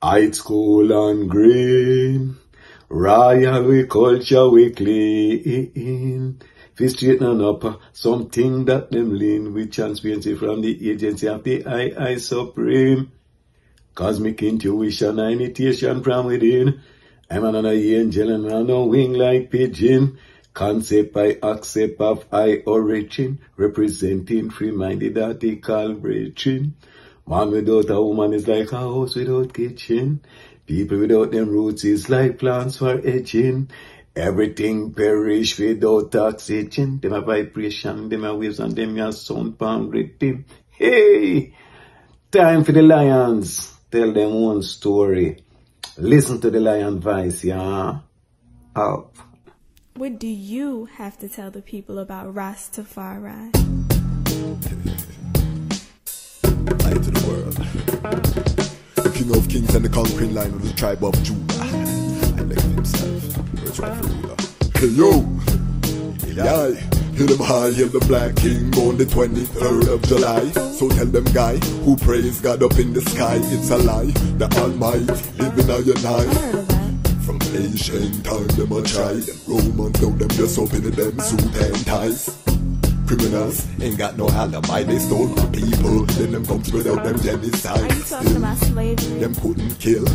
High school and green, royal we culture we clean. Fi straighten and up something that them lean with transparency from the agency of the I Supreme. Cosmic intuition and initiation from within. I'm another angel and I'm no wing like pigeon. Concept I accept of I origin, representing free-minded article breaching. Man without a woman is like a house without kitchen. People without them roots is like plants for edging. Everything perish without oxygen. Them a vibration, them a waves, and them a sound palm rhythm. Hey! Time for the lions. Tell them one story. Listen to the lion voice, yeah? Up. What do you have to tell the people about Rastafari? Light to the world. The king of kings and the conquering lion of the tribe of Judah. I left himself. First rightful ruler. Hey yo! Yeah. Hail them high, hail the black king on the 23rd of July. So tell them guy who praise God up in the sky, it's a lie. The Almighty living on your night. From ancient time them a try. Them Romans know them just open them suit and ties. Criminals ain't got no alibi, they stole my people. Then them come without them genocide. Are you talking about slavery? Them couldn't kill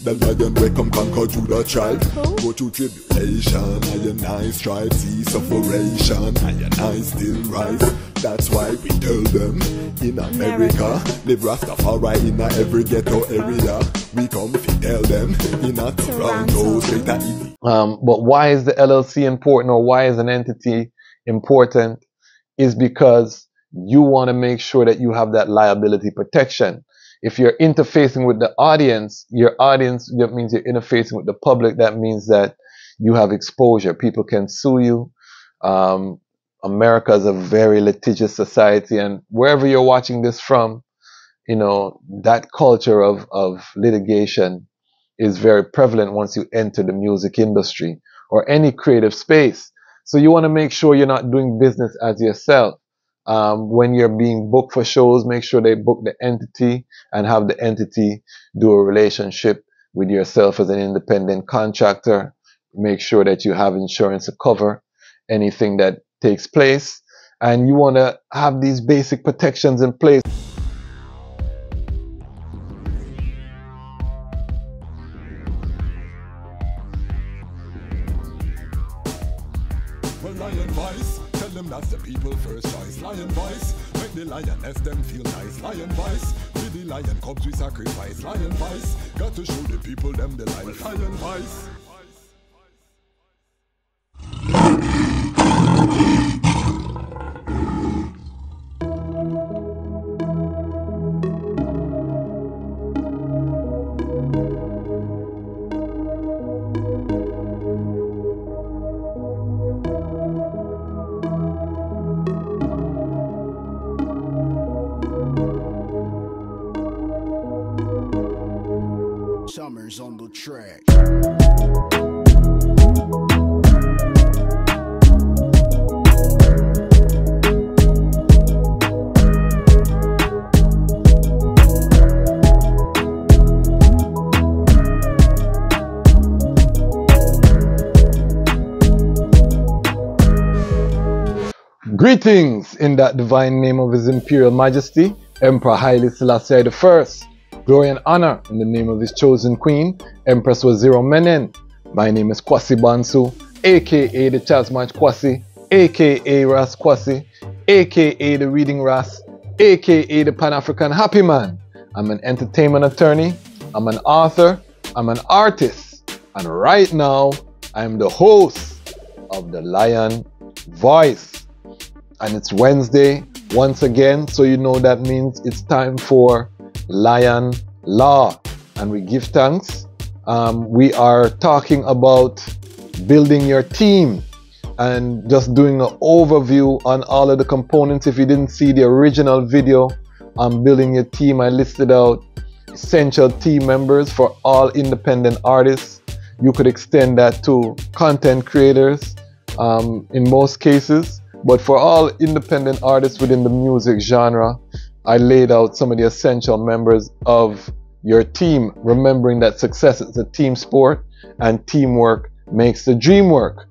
the lion we come conquer Judah tribe. Go through tribulation, and I strive, see sufferation, and I still rise. That's why we tell them in America, live Rastafari in every ghetto area. We come to tell them in a Toronto, straight to Italy. But why is the LLC important, or why is an entity important? Is because you want to make sure that you have that liability protection. If you're interfacing with the audience, your audience, that means you're interfacing with the public. That means that you have exposure. People can sue you. America is a very litigious society, and wherever you're watching this from, you know, that culture of litigation is very prevalent once you enter the music industry or any creative space. So you want to make sure you're not doing business as yourself. When you're being booked for shows, make sure they book the entity and have the entity do a relationship with yourself as an independent contractor. Make sure that you have insurance to cover anything that takes place. And you want to have these basic protections in place. Well, lion voice, tell them that's the people first choice. Lion voice, make the lioness them feel nice. Lion voice, with the lion cubs we sacrifice. Lion voice, got to show the people them the life. Lion voice. Summers on the track. Greetings in that divine name of His Imperial Majesty, Emperor Haile Selassie I. Glory and honor in the name of His chosen Queen, Empress Waziri Menen. My name is Kwasi Bansu, aka the Dejazmatch Kwasi, aka Ras Kwasi, aka the Reading Ras, aka the Pan-African Happy Man. I'm an entertainment attorney, I'm an author, I'm an artist, and right now I'm the host of the Lion Voice. And it's Wednesday once again, so you know that means it's time for Lion Law, and we give thanks. We are talking about building your team and just doing an overview on all of the components. If you didn't see the original video on building your team, I listed out essential team members for all independent artists. You could extend that to content creators in most cases, but for all independent artists within the music genre, I laid out some of the essential members of your team, remembering that success is a team sport and teamwork makes the dream work.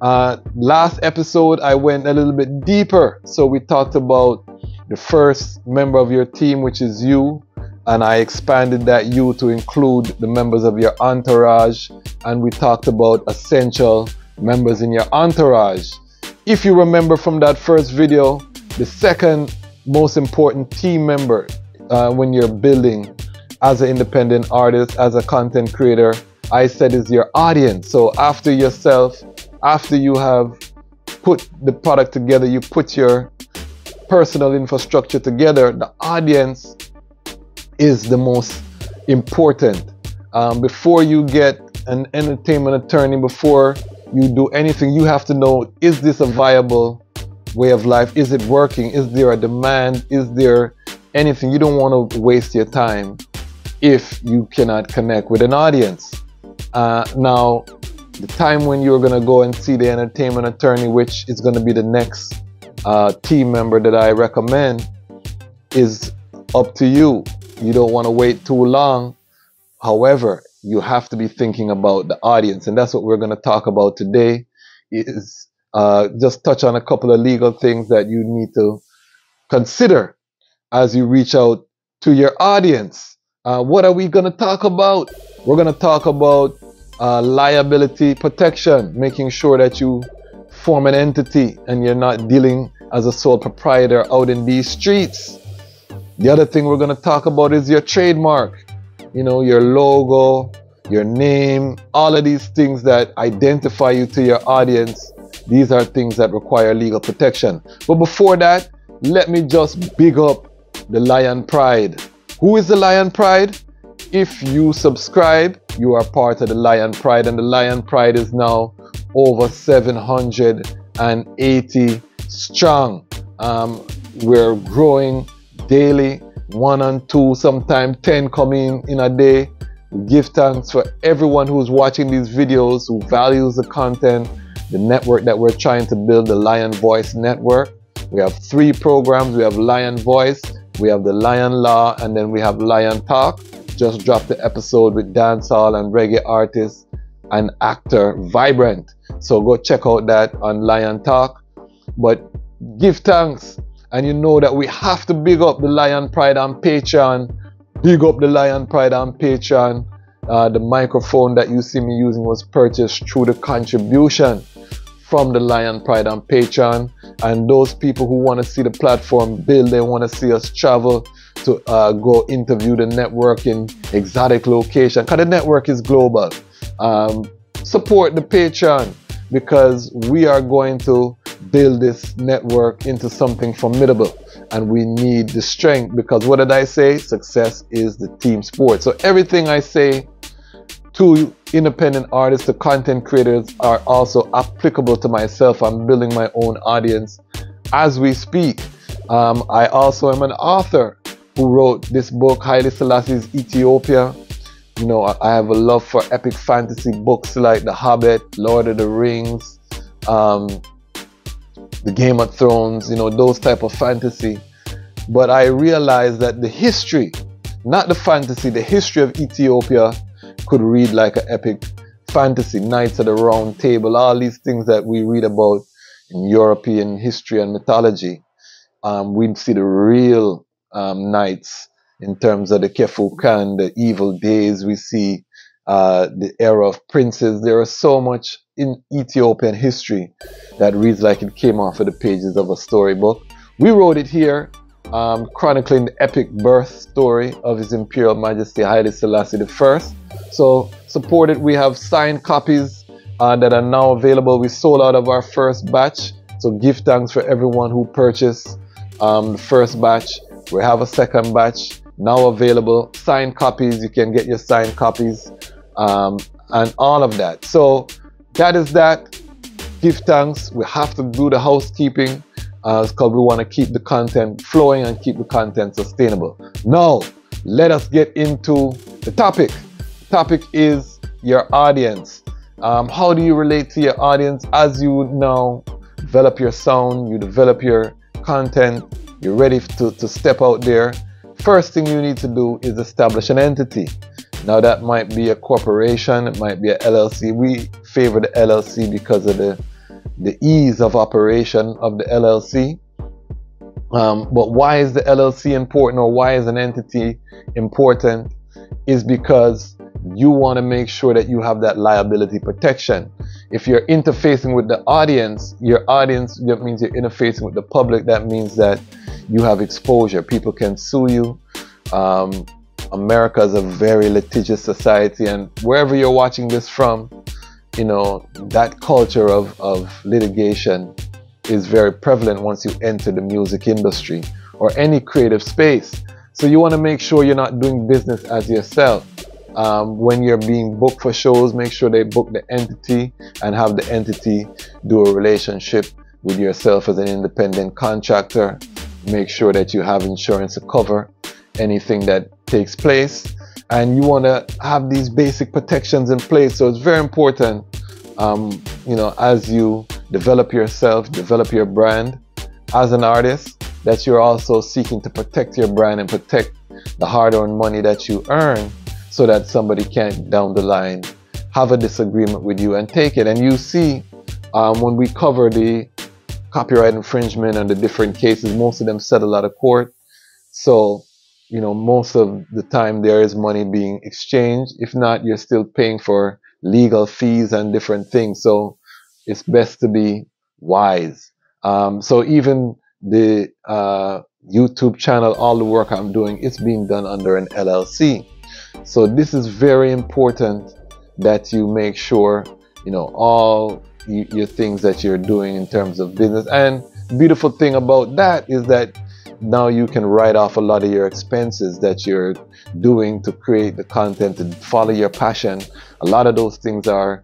Last episode, I went a little bit deeper. So we talked about the first member of your team, which is you. And I expanded that you to include the members of your entourage. And we talked about essential members in your entourage. If you remember from that first video, the second most important team member when you're building as an independent artist, as a content creator, I said is your audience. So after yourself, after you have put the product together, you put your personal infrastructure together, the audience is the most important. Before you get an entertainment attorney, before you do anything, you have to know, is this a viable way of life? Is it working? Is there a demand? Is there anything? You don't want to waste your time if you cannot connect with an audience. Now, the time when you're going to go and see the entertainment attorney, which is going to be the next team member that I recommend, is up to you. You don't want to wait too long. However, you have to be thinking about the audience, and that's what we're going to talk about today. Is just touch on a couple of legal things that you need to consider as you reach out to your audience. What are we going to talk about? We're going to talk about liability protection, making sure that you form an entity and you're not dealing as a sole proprietor out in these streets. The other thing we're going to talk about is your trademark. You know, your logo, your name, all of these things that identify you to your audience. These are things that require legal protection. But before that, let me just big up the Lion Pride. Who is the Lion Pride? If you subscribe, you are part of the Lion Pride, and the Lion Pride is now over 780 strong. We're growing daily, 1 and 2, sometimes 10 coming in a day. We give thanks for everyone who's watching these videos, who values the content, the network that we're trying to build, the Lion Voice Network. We have 3 programs. We have Lion Voice, we have the Lion Law, and then we have Lion Talk. Just dropped the episode with dancehall and reggae artist and actor Vibrant. So go check out that on Lion Talk. But give thanks. And you know that we have to big up the Lion Pride on Patreon. Big up the Lion Pride on Patreon. The microphone that you see me using was purchased through the contribution from the Lion Pride on Patreon. And those people who want to see the platform build, they want to see us travel to go interview the network in exotic location, because the network is global. Support the Patreon, because we are going to build this network into something formidable, and we need the strength, because what did I say? Success is the team sport. So everything I say to independent artists, to content creators, are also applicable to myself. I'm building my own audience as we speak. I also am an author who wrote this book, Haile Selassie's Ethiopia. You know, I have a love for epic fantasy books like The Hobbit, Lord of the Rings, the Game of Thrones, you know, those type of fantasy. But I realized that the history, not the fantasy, the history of Ethiopia could read like an epic fantasy. Knights of the Round Table, all these things that we read about in European history and mythology. We'd see the real knights in terms of the Kefu Khan, the evil days. We see the era of princes. There is so much in Ethiopian history that reads like it came off of the pages of a storybook. We wrote it here, chronicling the epic birth story of His Imperial Majesty Haile Selassie I. So support it. We have signed copies that are now available. We sold out of our first batch. So give thanks for everyone who purchased the first batch. We have a second batch now available. Signed copies. You can get your signed copies and all of that. So that is that. Give thanks. We have to do the housekeeping because we want to keep the content flowing and keep the content sustainable. Now, let us get into the topic. The topic is your audience. How do you relate to your audience as you now develop your sound, you develop your content, you're ready to step out there, first thing you need to do is establish an entity. Now that might be a corporation, it might be a LLC. We favor the LLC because of the ease of operation of the LLC. But why is the LLC important, or why is an entity important? Is because you want to make sure that you have that liability protection. If you're interfacing with the audience, that means you're interfacing with the public. That means that you have exposure. People can sue you. America is a very litigious society, and wherever you're watching this from, you know, that culture of litigation is very prevalent once you enter the music industry or any creative space. So you want to make sure you're not doing business as yourself. When you're being booked for shows, make sure they book the entity and have the entity do a relationship with yourself as an independent contractor. Make sure that you have insurance to cover anything that takes place, and you want to have these basic protections in place. So it's very important, you know, as you develop yourself, develop your brand as an artist, that you're also seeking to protect your brand and protect the hard-earned money that you earn, so that somebody can't down the line have a disagreement with you and take it. And you see, when we cover the copyright infringement and the different cases, most of them settle out of court. So, you know, most of the time there is money being exchanged. If not, you're still paying for legal fees and different things. So it's best to be wise. So even the YouTube channel, all the work I'm doing, it's being done under an LLC. So this is very important that you make sure, you know, all your things that you're doing in terms of business. And the beautiful thing about that is that now you can write off a lot of your expenses that you're doing to create the content, to follow your passion. A lot of those things are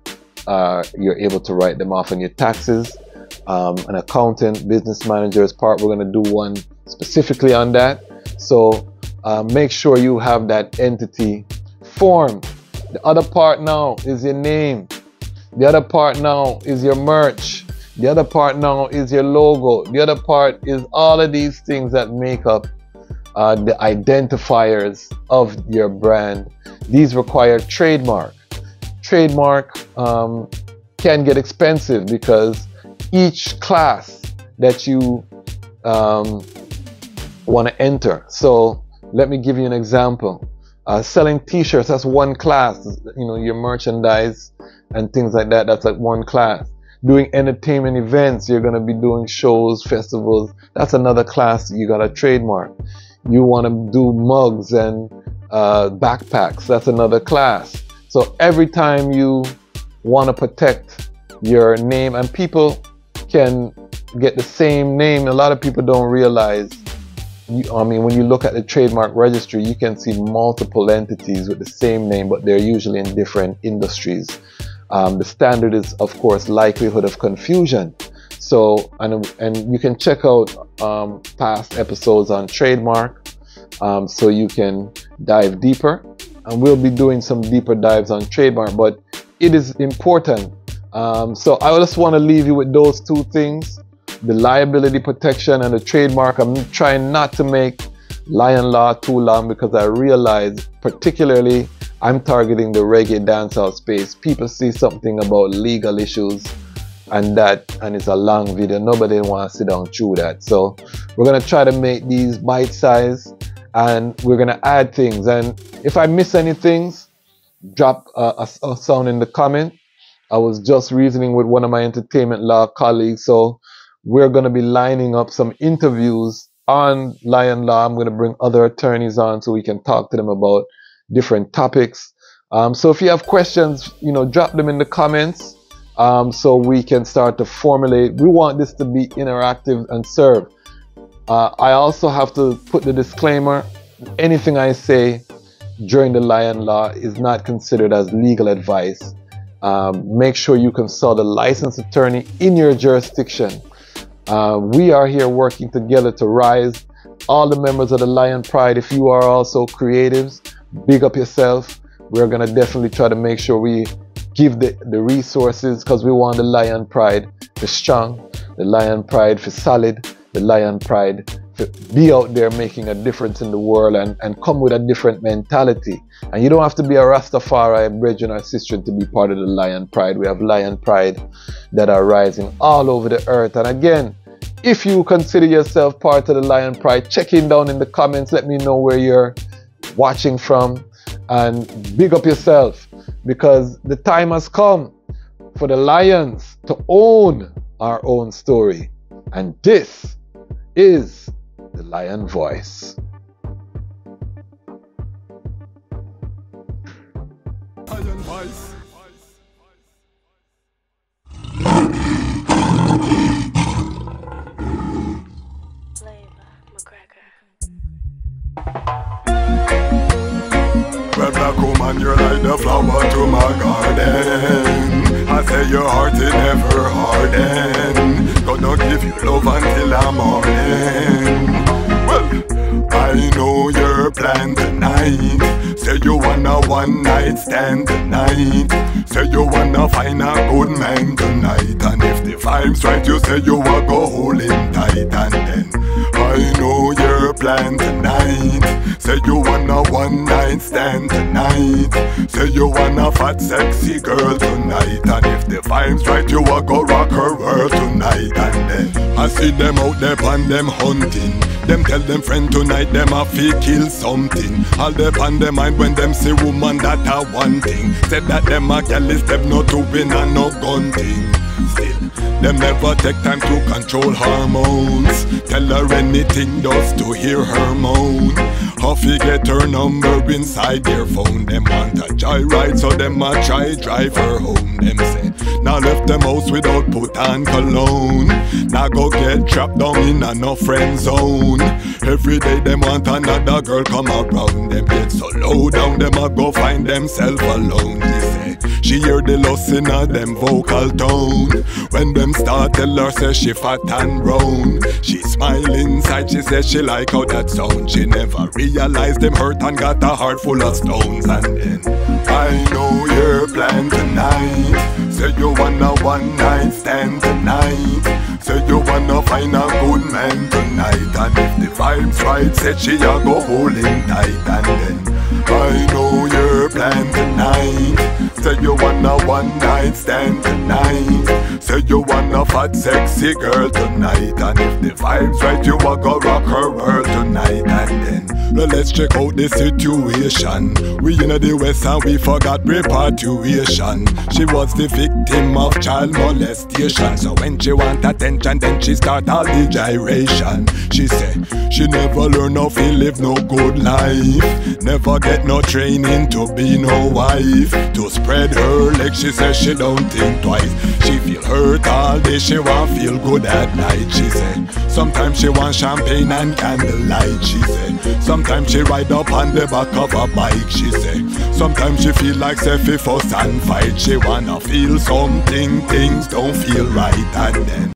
you're able to write them off on your taxes. An accountant, business manager's part, we're going to do one specifically on that. So make sure you have that entity formed. The other part now is your name. The other part now is your merch. The other part now is your logo. The other part is all of these things that make up the identifiers of your brand. These require trademark. Trademark can get expensive because each class that you want to enter. So let me give you an example. Selling t-shirts, that's one class. You know, your merchandise and things like that, that's like one class. Doing entertainment events, you're going to be doing shows, festivals, that's another class you got to trademark. You want to do mugs and backpacks, that's another class. So every time you want to protect your name, and people can get the same name, a lot of people don't realize, I mean, when you look at the trademark registry, you can see multiple entities with the same name, but they're usually in different industries. The standard is, of course, likelihood of confusion. So, and you can check out past episodes on trademark, so you can dive deeper. And we'll be doing some deeper dives on trademark, but it is important. So I just want to leave you with those two things: the liability protection and the trademark. I'm trying not to make Lion Law too long because I realize, particularly, I'm targeting the reggae dancehall space. People see something about legal issues and it's a long video. Nobody wants to sit down through that. So we're going to try to make these bite-sized, and we're going to add things. And if I miss any things, drop a sound in the comment. I was just reasoning with one of my entertainment law colleagues, so we're going to be lining up some interviews on Lion Law. I'm going to bring other attorneys on so we can talk to them about different topics. So if you have questions, you know, drop them in the comments, so we can start to formulate. We want this to be interactive and serve. I also have to put the disclaimer: anything I say during the Lion Law is not considered as legal advice. Make sure you consult a licensed attorney in your jurisdiction. We are here working together to rise. All the members of the Lion Pride, if you are also creatives, big up yourself. We're going to definitely try to make sure we give the resources, because we want the Lion Pride for strong, the Lion Pride for solid, the Lion Pride to be out there making a difference in the world and come with a different mentality. And you don't have to be a Rastafari, brethren or sister, to be part of the Lion Pride. We have Lion Pride that are rising all over the earth. And again, if you consider yourself part of the Lion Pride, check in down in the comments. Let me know where you're watching from and big up yourself, because the time has come for the Lions to own our own story. And this is the Lion Voice. Lion Voice. Well, black woman, you're like the flower to my garden. I say your heart is never harden. Gonna give you love until I'm morning. Well, I know your plan tonight. Say you wanna one night stand tonight. Say you wanna find a good man tonight. And if the vibe's right, you say you wanna go hold him tight. And then I know your plan tonight. Say you wanna one night stand tonight. Say you wanna fat sexy girl tonight. And if the vibe's right, you wanna go rock her world tonight. And then I see them out there and them hunting. Them tell them friend tonight them a fi kill something. All them on them mind when them see woman that a one thing. Said that them a careless, them no doing and no gun thing. Still, them never take time to control hormones. Tell her anything just to hear her moan. How fi get her number inside their phone. Them want a joyride, so them a try drive her home. Them say, now left them house without put on cologne. Now go get trapped down in a no friend zone. Every day them want another girl come around. Them get so low down, them a go find themself alone. She say, she hear the loss in a them vocal tone. When them start tell her say she fat and round. She smile inside, she says she like how that sound. She never realized them hurt and got a heart full of stones. And then I know your plan tonight. Say you wanna one night stand tonight. Say you wanna find a good man tonight. And if the vibe's right, said she a go hold him tight. And then I know your plan tonight. Say you wanna one night stand tonight. Say you wanna fat sexy girl tonight. And if the vibe's right, you a go rock her world tonight. And then well, let's check out the situation. We in the West and we forgot repatriation. She was the victim of child molestation. So when she want attention, then she start all the gyration. She say she never learn how to live no good life. Never get no training to be no wife. To spread her legs, she says she don't think twice. She feel hurt all day, she want feel good at night. She say sometimes she want champagne and candlelight. She say sometimes she ride up on the back of a bike. She say sometimes she feel like Sefi fuss and fight. She wanna feel something, things don't feel right. And then